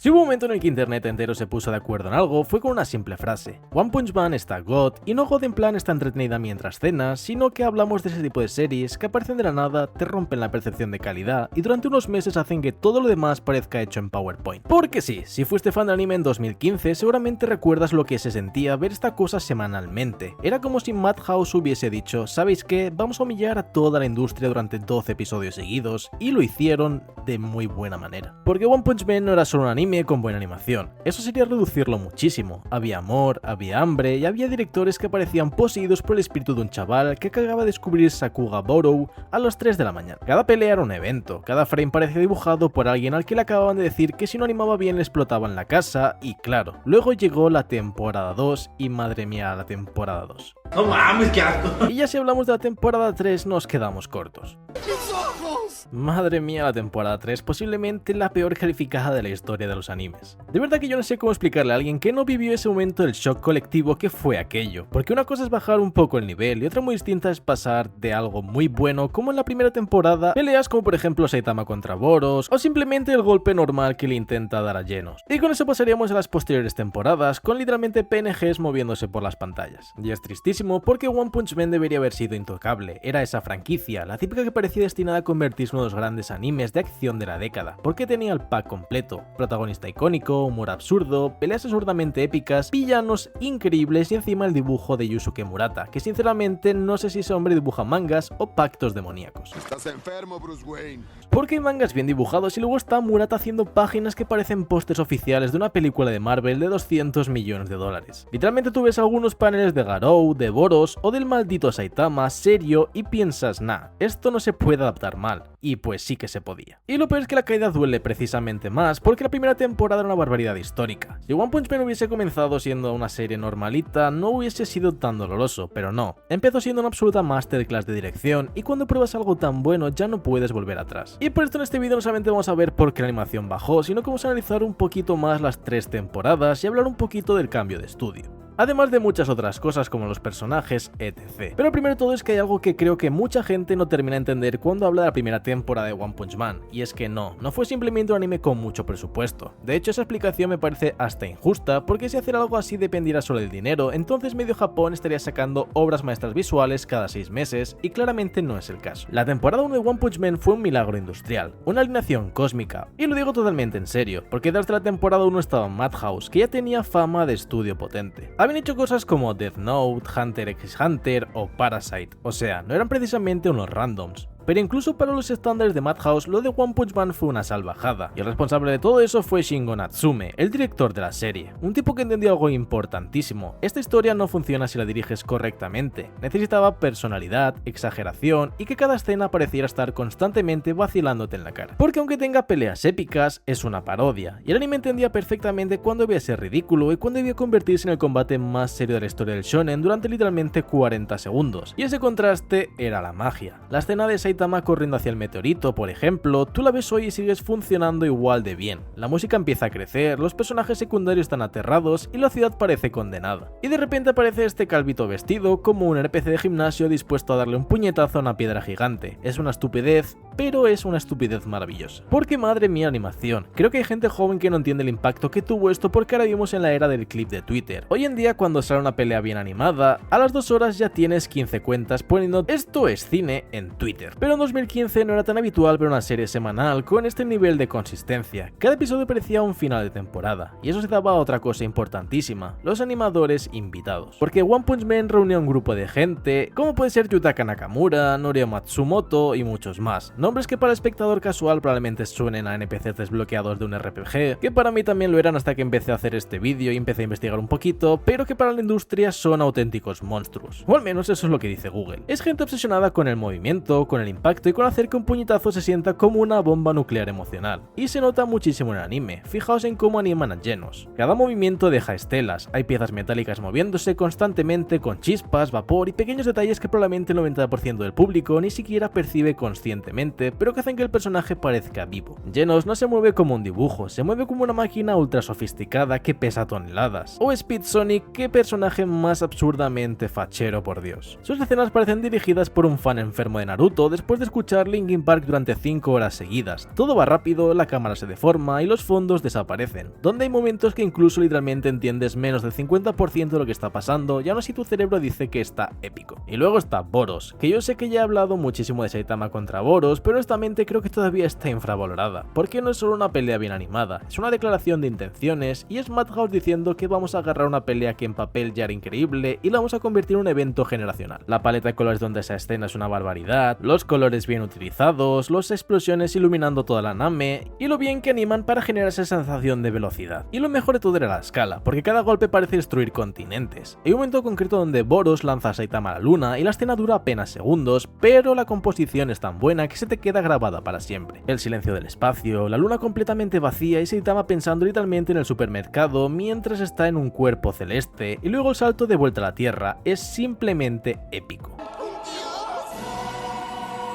Si hubo un momento en el que internet entero se puso de acuerdo en algo, fue con una simple frase: One Punch Man está God, y no God en plan está entretenida mientras cenas, sino que hablamos de ese tipo de series que aparecen de la nada, te rompen la percepción de calidad y durante unos meses hacen que todo lo demás parezca hecho en PowerPoint. Porque sí, si fuiste fan del anime en 2015, seguramente recuerdas lo que se sentía ver esta cosa semanalmente. Era como si Madhouse hubiese dicho: ¿sabéis qué? Vamos a humillar a toda la industria durante 12 episodios seguidos, y lo hicieron de muy buena manera. Porque One Punch Man no era solo un anime con buena animación, eso sería reducirlo muchísimo. Había amor, había hambre y había directores que parecían poseídos por el espíritu de un chaval que acababa de descubrir Sakuga Borough a las 3 de la mañana. Cada pelea era un evento, cada frame parecía dibujado por alguien al que le acababan de decir que si no animaba bien le explotaban la casa, y claro, luego llegó la temporada 2 y madre mía la temporada 2. No mames, qué asco. Y ya si hablamos de la temporada 3 nos quedamos cortos. Madre mía, la temporada 3, posiblemente la peor calificada de la historia de los animes. De verdad que yo no sé cómo explicarle a alguien que no vivió ese momento del shock colectivo que fue aquello, porque una cosa es bajar un poco el nivel y otra muy distinta es pasar de algo muy bueno como en la primera temporada, peleas como por ejemplo Saitama contra Boros, o simplemente el golpe normal que le intenta dar a Genos. Y con eso pasaríamos a las posteriores temporadas, con literalmente PNGs moviéndose por las pantallas. Y es tristísimo porque One Punch Man debería haber sido intocable, era esa franquicia, la típica que parecía destinada a convertirse en uno de los grandes animes de acción de la década, porque tenía el pack completo: protagonista icónico, humor absurdo, peleas absurdamente épicas, villanos increíbles y encima el dibujo de Yusuke Murata, que sinceramente no sé si ese hombre dibuja mangas o pactos demoníacos. Estás enfermo, Bruce Wayne. Porque hay mangas bien dibujados y luego está Murata haciendo páginas que parecen pósters oficiales de una película de Marvel de 200 millones de dólares. Literalmente tú ves algunos paneles de Garou, de Boros o del maldito Saitama serio y piensas: nah, esto no se puede adaptar mal. Y pues sí que se podía. Y lo peor es que la caída duele precisamente más porque la primera temporada era una barbaridad histórica. Si One Punch Man hubiese comenzado siendo una serie normalita, no hubiese sido tan doloroso, pero no. Empezó siendo una absoluta masterclass de dirección y cuando pruebas algo tan bueno ya no puedes volver atrás. Y por esto en este vídeo no solamente vamos a ver por qué la animación bajó, sino que vamos a analizar un poquito más las 3 temporadas y hablar un poquito del cambio de estudio. Además de muchas otras cosas como los personajes, etc. Pero primero de todo es que hay algo que creo que mucha gente no termina de entender cuando habla de la primera temporada de One Punch Man, y es que no fue simplemente un anime con mucho presupuesto. De hecho, esa explicación me parece hasta injusta, porque si hacer algo así dependiera solo del dinero, entonces medio Japón estaría sacando obras maestras visuales cada 6 meses, y claramente no es el caso. La temporada 1 de One Punch Man fue un milagro industrial, una alineación cósmica, y lo digo totalmente en serio, porque desde la temporada 1 estaba Madhouse, que ya tenía fama de estudio potente. Habían hecho cosas como Death Note, Hunter x Hunter o Parasite, o sea, no eran precisamente unos randoms. Pero incluso para los estándares de Madhouse, lo de One Punch Man fue una salvajada, y el responsable de todo eso fue Shingo Natsume, el director de la serie. Un tipo que entendió algo importantísimo: esta historia no funciona si la diriges correctamente. Necesitaba personalidad, exageración y que cada escena pareciera estar constantemente vacilándote en la cara. Porque aunque tenga peleas épicas, es una parodia, y el anime entendía perfectamente cuándo debía ser ridículo y cuándo debía convertirse en el combate más serio de la historia del shonen durante literalmente 40 segundos. Y ese contraste era la magia. La escena de Saitama corriendo hacia el meteorito, por ejemplo, tú la ves hoy y sigues funcionando igual de bien. La música empieza a crecer, los personajes secundarios están aterrados y la ciudad parece condenada. Y de repente aparece este calvito vestido como un NPC de gimnasio dispuesto a darle un puñetazo a una piedra gigante. Es una estupidez, pero es una estupidez maravillosa. Porque madre mía, animación. Creo que hay gente joven que no entiende el impacto que tuvo esto porque ahora vivimos en la era del clip de Twitter. Hoy en día cuando sale una pelea bien animada, a las 2 horas ya tienes 15 cuentas poniendo "esto es cine" en Twitter. Pero en 2015 no era tan habitual ver una serie semanal con este nivel de consistencia. Cada episodio parecía un final de temporada, y eso se daba a otra cosa importantísima: los animadores invitados. Porque One Punch Man reunió a un grupo de gente, como puede ser Yutaka Nakamura, Norio Matsumoto y muchos más. Nombres que para el espectador casual probablemente suenen a NPCs desbloqueados de un RPG, que para mí también lo eran hasta que empecé a hacer este vídeo y empecé a investigar un poquito, pero que para la industria son auténticos monstruos. O al menos eso es lo que dice Google. Es gente obsesionada con el movimiento, con el impacto y con hacer que un puñetazo se sienta como una bomba nuclear emocional. Y se nota muchísimo en el anime, fijaos en cómo animan a Genos. Cada movimiento deja estelas, hay piezas metálicas moviéndose constantemente con chispas, vapor y pequeños detalles que probablemente el 90% del público ni siquiera percibe conscientemente, pero que hacen que el personaje parezca vivo. Genos no se mueve como un dibujo, se mueve como una máquina ultra sofisticada que pesa toneladas. O Speed Sonic, qué personaje más absurdamente fachero, por Dios. Sus escenas parecen dirigidas por un fan enfermo de Naruto después después de escuchar Linkin Park durante 5 horas seguidas. Todo va rápido, la cámara se deforma y los fondos desaparecen, donde hay momentos que incluso literalmente entiendes menos del 50% de lo que está pasando y aún así tu cerebro dice que está épico. Y luego está Boros, que yo sé que ya he hablado muchísimo de Saitama contra Boros, pero honestamente creo que todavía está infravalorada, porque no es solo una pelea bien animada, es una declaración de intenciones y es Madhouse diciendo que vamos a agarrar una pelea que en papel ya era increíble y la vamos a convertir en un evento generacional. La paleta de colores donde esa escena es una barbaridad, los colores bien utilizados, las explosiones iluminando toda la nave y lo bien que animan para generar esa sensación de velocidad. Y lo mejor de todo era la escala, porque cada golpe parece destruir continentes. Hay un momento concreto donde Boros lanza a Saitama a la luna y la escena dura apenas segundos, pero la composición es tan buena que se te queda grabada para siempre. El silencio del espacio, la luna completamente vacía y Saitama pensando literalmente en el supermercado mientras está en un cuerpo celeste, y luego el salto de vuelta a la Tierra es simplemente épico.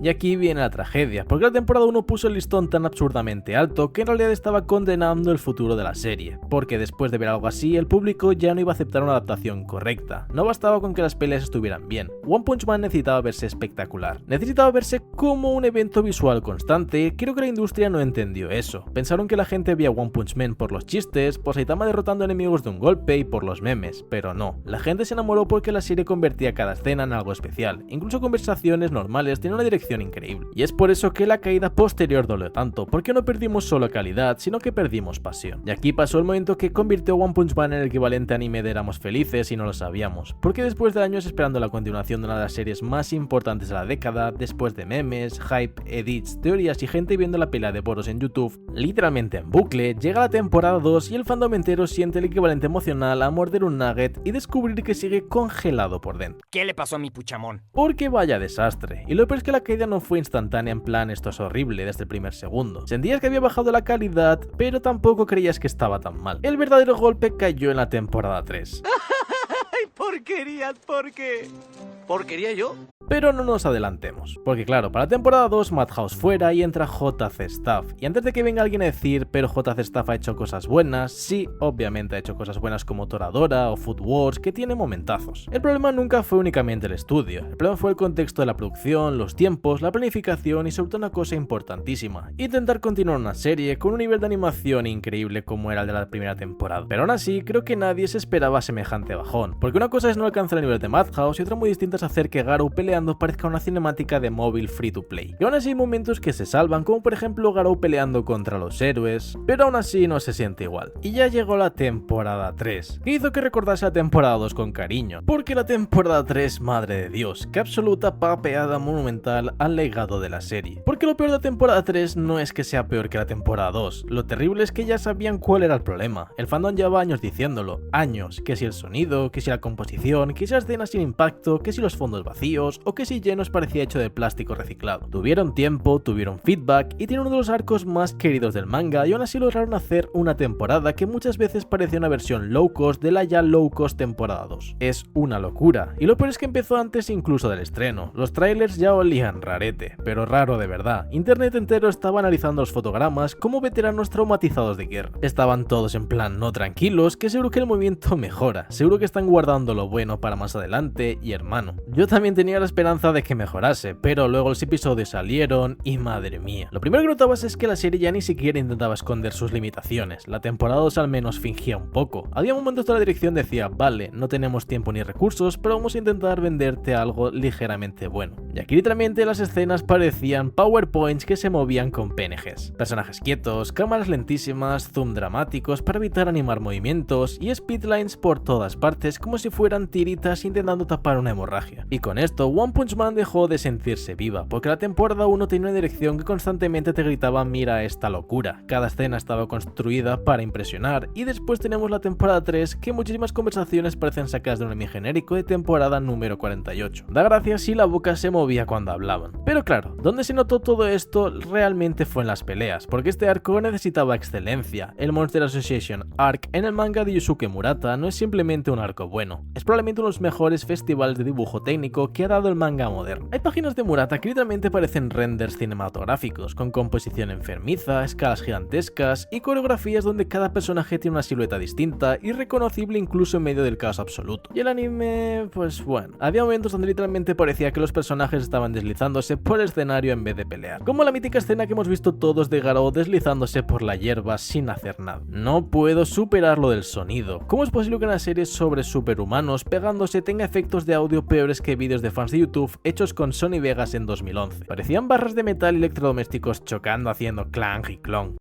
Y aquí viene la tragedia, porque la temporada 1 puso el listón tan absurdamente alto que en realidad estaba condenando el futuro de la serie, porque después de ver algo así el público ya no iba a aceptar una adaptación correcta. No bastaba con que las peleas estuvieran bien, One Punch Man necesitaba verse espectacular, necesitaba verse como un evento visual constante. Creo que la industria no entendió eso, pensaron que la gente veía One Punch Man por los chistes, por Saitama derrotando enemigos de un golpe y por los memes, pero no, la gente se enamoró porque la serie convertía cada escena en algo especial, incluso conversaciones normales tenían una dirección increíble. Y es por eso que la caída posterior dolió tanto, porque no perdimos solo calidad, sino que perdimos pasión. Y aquí pasó el momento que convirtió One Punch Man en el equivalente anime de Éramos Felices y no lo sabíamos, porque después de años esperando la continuación de una de las series más importantes de la década, después de memes, hype, edits, teorías y gente viendo la pelea de Boros en YouTube, literalmente en bucle, llega la temporada 2 y el fandom entero siente el equivalente emocional a morder un nugget y descubrir que sigue congelado por dentro. ¿Qué le pasó a mi puchamón? Porque vaya desastre, y lo peor es que la caída no fue instantánea en plan esto es horrible desde el primer segundo. Sentías que había bajado la calidad, pero tampoco creías que estaba tan mal. El verdadero golpe cayó en la temporada 3. ¡Ay, porquerías! ¿Por qué? ¿Porquería yo? Pero no nos adelantemos, porque claro, para la temporada 2 Madhouse fuera y entra JC Staff, y antes de que venga alguien a decir pero JC Staff ha hecho cosas buenas, sí, obviamente ha hecho cosas buenas como Toradora o Food Wars, que tiene momentazos. El problema nunca fue únicamente el estudio, el problema fue el contexto de la producción, los tiempos, la planificación y sobre todo una cosa importantísima, intentar continuar una serie con un nivel de animación increíble como era el de la primera temporada. Pero aún así, creo que nadie se esperaba semejante bajón, porque una cosa es no alcanzar el nivel de Madhouse y otra muy distinta es hacer que Garou peleando parezca una cinemática de móvil free to play. Y aún así hay momentos que se salvan, como por ejemplo Garou peleando contra los héroes, pero aún así no se siente igual. Y ya llegó la temporada 3, que hizo que recordase la temporada 2 con cariño, porque la temporada 3, madre de Dios, qué absoluta papeada monumental al legado de la serie. Porque lo peor de la temporada 3 no es que sea peor que la temporada 2, lo terrible es que ya sabían cuál era el problema. El fandom llevaba años diciéndolo, años, que si el sonido, que si la composición, que si las escenas sin impacto, que si los fondos vacíos, o que si Genos parecía hecho de plástico reciclado. Tuvieron tiempo, tuvieron feedback y tienen uno de los arcos más queridos del manga y aún así lograron hacer una temporada que muchas veces parecía una versión low cost de la ya low cost temporada 2. Es una locura, y lo peor es que empezó antes incluso del estreno. Los trailers ya olían rarete, pero raro de verdad. Internet entero estaba analizando los fotogramas como veteranos traumatizados de guerra. Estaban todos en plan no tranquilos, que seguro que el movimiento mejora, seguro que están guardando lo bueno para más adelante y hermano. Yo también tenía la esperanza de que mejorase, pero luego los episodios salieron y madre mía. Lo primero que notabas es que la serie ya ni siquiera intentaba esconder sus limitaciones. La temporada 2 al menos fingía un poco. Había momentos que la dirección decía, vale, no tenemos tiempo ni recursos, pero vamos a intentar venderte algo ligeramente bueno. Y aquí literalmente las escenas parecían PowerPoints que se movían con PNGs. Personajes quietos, cámaras lentísimas, zoom dramáticos para evitar animar movimientos y speedlines por todas partes como si fueran tiritas intentando tapar una hemorragia. Y con esto One Punch Man dejó de sentirse viva, porque la temporada 1 tenía una dirección que constantemente te gritaba mira esta locura, cada escena estaba construida para impresionar, y después tenemos la temporada 3 que muchísimas conversaciones parecen sacadas de un anime genérico de temporada número 48. Da gracias si la boca se movía cuando hablaban. Pero claro, donde se notó todo esto realmente fue en las peleas, porque este arco necesitaba excelencia. El Monster Association Arc en el manga de Yusuke Murata no es simplemente un arco bueno, es probablemente uno de los mejores festivales de dibujo técnico que ha dado el manga moderno. Hay páginas de Murata que literalmente parecen renders cinematográficos, con composición enfermiza, escalas gigantescas y coreografías donde cada personaje tiene una silueta distinta y reconocible incluso en medio del caos absoluto. Y el anime, pues bueno, había momentos donde literalmente parecía que los personajes estaban deslizándose por el escenario en vez de pelear, como la mítica escena que hemos visto todos de Garou deslizándose por la hierba sin hacer nada. No puedo superar lo del sonido. ¿Cómo es posible que una serie sobre superhumanos pegándose tenga efectos de audio peores que vídeos de fans de YouTube hechos con Sony Vegas en 2011? Parecían barras de metal y electrodomésticos chocando haciendo clang y clon.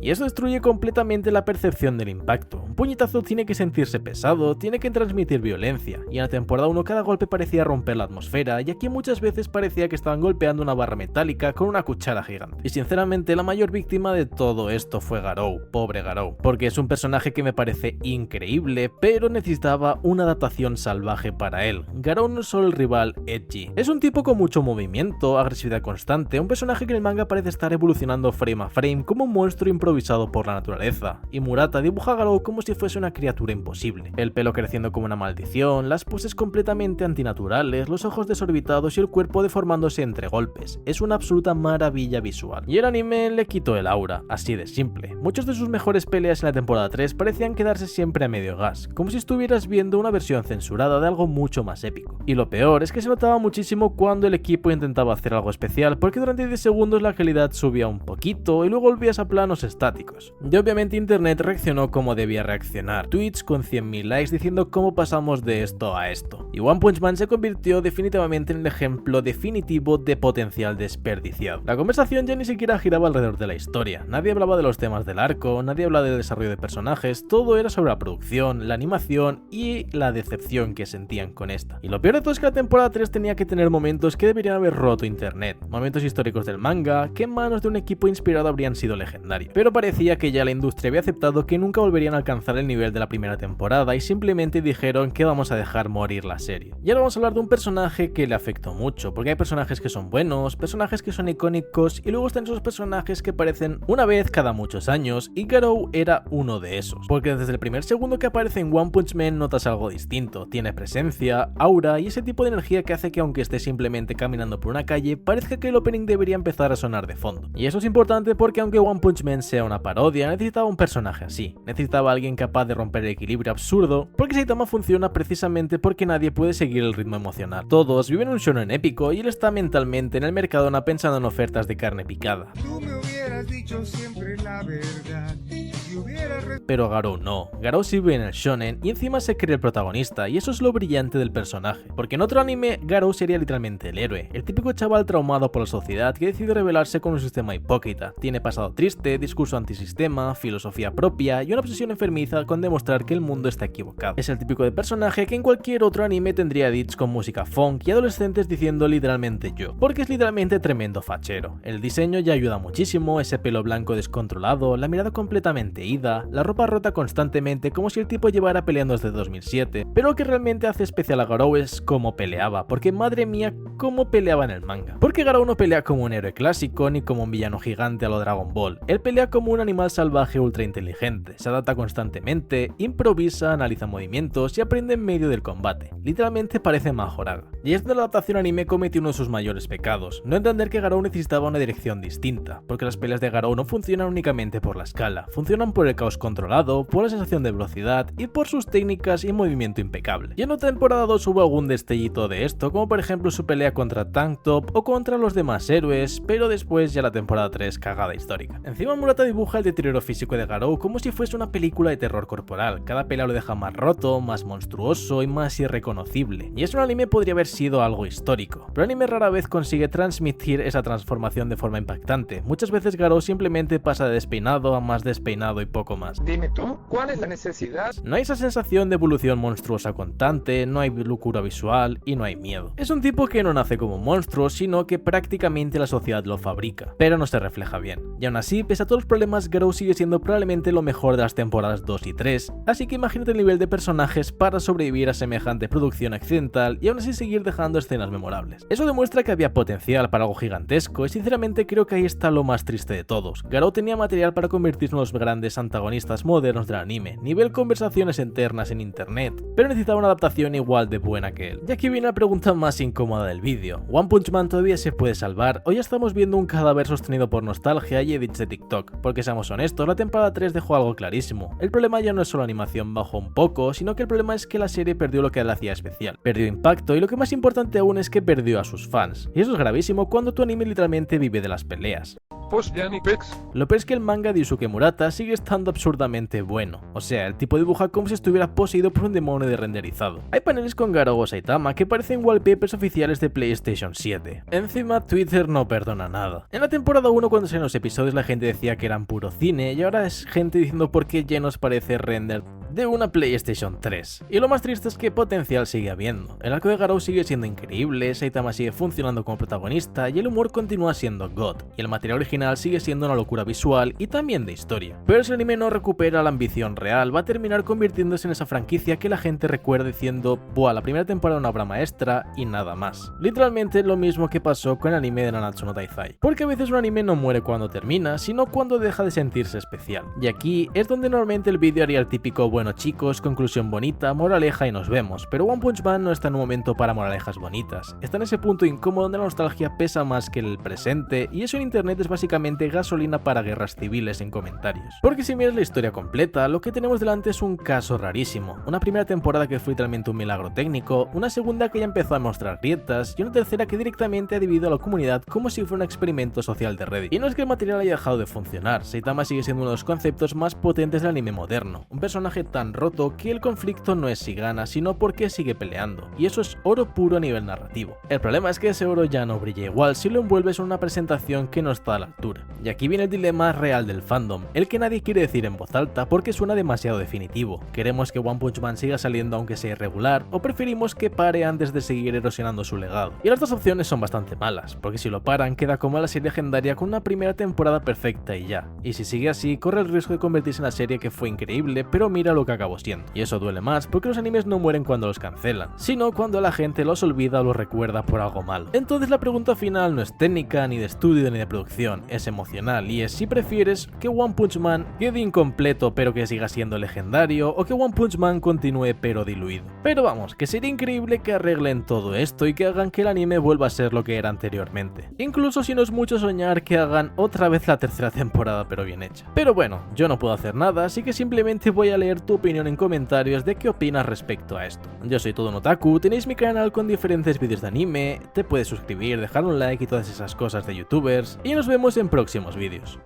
Y eso destruye completamente la percepción del impacto. Un puñetazo tiene que sentirse pesado, tiene que transmitir violencia, y en la temporada 1 cada golpe parecía romper la atmósfera, y aquí muchas veces parecía que estaban golpeando una barra metálica con una cuchara gigante. Y sinceramente la mayor víctima de todo esto fue Garou, pobre Garou, porque es un personaje que me parece increíble, pero necesitaba una adaptación salvaje para él. Garou no es solo el rival edgy, es un tipo con mucho movimiento, agresividad constante, un personaje que en el manga parece estar evolucionando frame a frame como un monstruo improvisado por la naturaleza, y Murata dibuja a Garou como si fuese una criatura imposible. El pelo creciendo como una maldición, las poses completamente antinaturales, los ojos desorbitados y el cuerpo deformándose entre golpes. Es una absoluta maravilla visual. Y el anime le quitó el aura, así de simple. Muchos de sus mejores peleas en la temporada 3 parecían quedarse siempre a medio gas, como si estuvieras viendo una versión censurada de algo mucho más épico. Y lo peor es que se notaba muchísimo cuando el equipo intentaba hacer algo especial, porque durante 10 segundos la calidad subía un poquito y luego volvías a planos estáticos. Y obviamente internet reaccionó como debía reaccionar, tweets con 100.000 likes diciendo cómo pasamos de esto a esto. Y One Punch Man se convirtió definitivamente en el ejemplo definitivo de potencial desperdiciado. La conversación ya ni siquiera giraba alrededor de la historia, nadie hablaba de los temas del arco, nadie hablaba del desarrollo de personajes, todo era sobre la producción, la animación y la decepción que sentían con esta. Y lo peor de todo es que la temporada 3 tenía que tener momentos que deberían haber roto internet, momentos históricos del manga que en manos de un equipo inspirado habrían sido legendarios. Pero parecía que ya la industria había aceptado que nunca volverían a alcanzar el nivel de la primera temporada y simplemente dijeron que vamos a dejar morir la serie. Y ahora vamos a hablar de un personaje que le afectó mucho, porque hay personajes que son buenos, personajes que son icónicos y luego están esos personajes que aparecen una vez cada muchos años, y Garou era uno de esos, porque desde el primer segundo que aparece en One Punch Man notas algo distinto, tiene presencia, aura y ese tipo de energía que hace que aunque esté simplemente caminando por una calle, parezca que el opening debería empezar a sonar de fondo. Y eso es importante porque aunque One Punch Man sea una parodia, necesitaba un personaje así, necesitaba alguien capaz de romper el equilibrio absurdo, porque Saitama funciona precisamente porque nadie puede seguir el ritmo emocional. Todos viven un shonen épico y él está mentalmente en el Mercadona pensando en ofertas de carne picada. Tú me hubieras dicho siempre la verdad. Pero Garou no, Garou sí vive en el shonen y encima se cree el protagonista, y eso es lo brillante del personaje, porque en otro anime Garou sería literalmente el héroe, el típico chaval traumado por la sociedad que decide rebelarse con un sistema hipócrita, tiene pasado triste, discurso antisistema, filosofía propia y una obsesión enfermiza con demostrar que el mundo está equivocado. Es el típico de personaje que en cualquier otro anime tendría edits con música funk y adolescentes diciendo literalmente yo, porque es literalmente tremendo fachero. El diseño ya ayuda muchísimo, ese pelo blanco descontrolado, la mirada completamente ida, la ropa rota constantemente como si el tipo llevara peleando desde 2007, pero lo que realmente hace especial a Garou es cómo peleaba, porque madre mía cómo peleaba en el manga. Porque Garou no pelea como un héroe clásico ni como un villano gigante a lo Dragon Ball, él pelea como un animal salvaje ultra inteligente, se adapta constantemente, improvisa, analiza movimientos y aprende en medio del combate, literalmente parece Majoraga. Y es de la adaptación anime cometió uno de sus mayores pecados, no entender que Garou necesitaba una dirección distinta, porque las peleas de Garou no funcionan únicamente por la escala, funcionan por el caos controlado, por la sensación de velocidad y por sus técnicas y movimiento impecable. Y en la temporada 2 hubo algún destellito de esto, como por ejemplo su pelea contra Tank Top o contra los demás héroes, pero después ya la temporada 3 cagada histórica. Encima Murata dibuja el deterioro físico de Garou como si fuese una película de terror corporal, cada pelea lo deja más roto, más monstruoso y más irreconocible. Y eso en un anime podría haber sido algo histórico, pero el anime rara vez consigue transmitir esa transformación de forma impactante. Muchas veces Garou simplemente pasa de despeinado a más despeinado y poco más. Dime tú, ¿cuál es la necesidad? No hay esa sensación de evolución monstruosa constante, no hay locura visual y no hay miedo. Es un tipo que no nace como un monstruo, sino que prácticamente la sociedad lo fabrica, pero no se refleja bien. Y aún así, pese a todos los problemas, Garou sigue siendo probablemente lo mejor de las temporadas 2 y 3, así que imagínate el nivel de personajes para sobrevivir a semejante producción accidental y aún así seguir seguir dejando escenas memorables. Eso demuestra que había potencial para algo gigantesco y sinceramente creo que ahí está lo más triste de todos. Garou tenía material para convertirse en los grandes antagonistas modernos del anime, nivel conversaciones internas en internet, pero necesitaba una adaptación igual de buena que él. Y aquí viene la pregunta más incómoda del vídeo: ¿One Punch Man todavía se puede salvar o ya estamos viendo un cadáver sostenido por nostalgia y edits de TikTok? Porque seamos honestos, la temporada 3 dejó algo clarísimo. El problema ya no es solo la animación bajó un poco, sino que el problema es que la serie perdió lo que la hacía especial. Perdió impacto y lo que más importante aún es que perdió a sus fans. Y eso es gravísimo cuando tu anime literalmente vive de las peleas. Lo peor es que el manga de Yusuke Murata sigue estando absurdamente bueno, o sea, el tipo dibuja como si estuviera poseído por un demonio de renderizado. Hay paneles con Garou o Saitama que parecen wallpapers oficiales de PlayStation 7. Encima, Twitter no perdona nada. En la temporada 1 cuando salieron los episodios la gente decía que eran puro cine y ahora es gente diciendo por qué ya nos parece render de una PlayStation 3. Y lo más triste es que potencial sigue habiendo. El arco de Garou sigue siendo increíble, Saitama sigue funcionando como protagonista y el humor continúa siendo God. Y el material original sigue siendo una locura visual y también de historia. Pero si el anime no recupera la ambición real, va a terminar convirtiéndose en esa franquicia que la gente recuerda diciendo: buah, la primera temporada una obra maestra y nada más. Literalmente lo mismo que pasó con el anime de Nanatsu no Taizai. Porque a veces un anime no muere cuando termina, sino cuando deja de sentirse especial. Y aquí es donde normalmente el vídeo haría el típico: bueno chicos, conclusión bonita, moraleja y nos vemos. Pero One Punch Man no está en un momento para moralejas bonitas. Está en ese punto incómodo donde la nostalgia pesa más que el presente y eso en internet es básicamente gasolina para guerras civiles en comentarios. Porque si miras la historia completa, lo que tenemos delante es un caso rarísimo. Una primera temporada que fue literalmente un milagro técnico, una segunda que ya empezó a mostrar grietas y una tercera que directamente ha dividido a la comunidad como si fuera un experimento social de Reddit. Y no es que el material haya dejado de funcionar, Saitama sigue siendo uno de los conceptos más potentes del anime moderno. Un personaje tan roto que el conflicto no es si gana, sino porque sigue peleando, y eso es oro puro a nivel narrativo. El problema es que ese oro ya no brilla igual si lo envuelves en una presentación que no está a la altura. Y aquí viene el dilema real del fandom, el que nadie quiere decir en voz alta porque suena demasiado definitivo. ¿Queremos que One Punch Man siga saliendo aunque sea irregular, o preferimos que pare antes de seguir erosionando su legado? Y las dos opciones son bastante malas, porque si lo paran queda como la serie legendaria con una primera temporada perfecta y ya, y si sigue así corre el riesgo de convertirse en la serie que fue increíble pero mira lo que acabó siendo. Y eso duele más porque los animes no mueren cuando los cancelan, sino cuando la gente los olvida o los recuerda por algo malo. Entonces la pregunta final no es técnica, ni de estudio, ni de producción, es emocional y es si prefieres que One Punch Man quede incompleto pero que siga siendo legendario, o que One Punch Man continúe pero diluido. Pero vamos, que sería increíble que arreglen todo esto y que hagan que el anime vuelva a ser lo que era anteriormente. Incluso si no es mucho soñar que hagan otra vez la tercera temporada pero bien hecha. Pero bueno, yo no puedo hacer nada, así que simplemente voy a leer tu opinión en comentarios de qué opinas respecto a esto. Yo soy Todo un Otaku, tenéis mi canal con diferentes vídeos de anime, te puedes suscribir, dejar un like y todas esas cosas de youtubers, y nos vemos en próximos vídeos.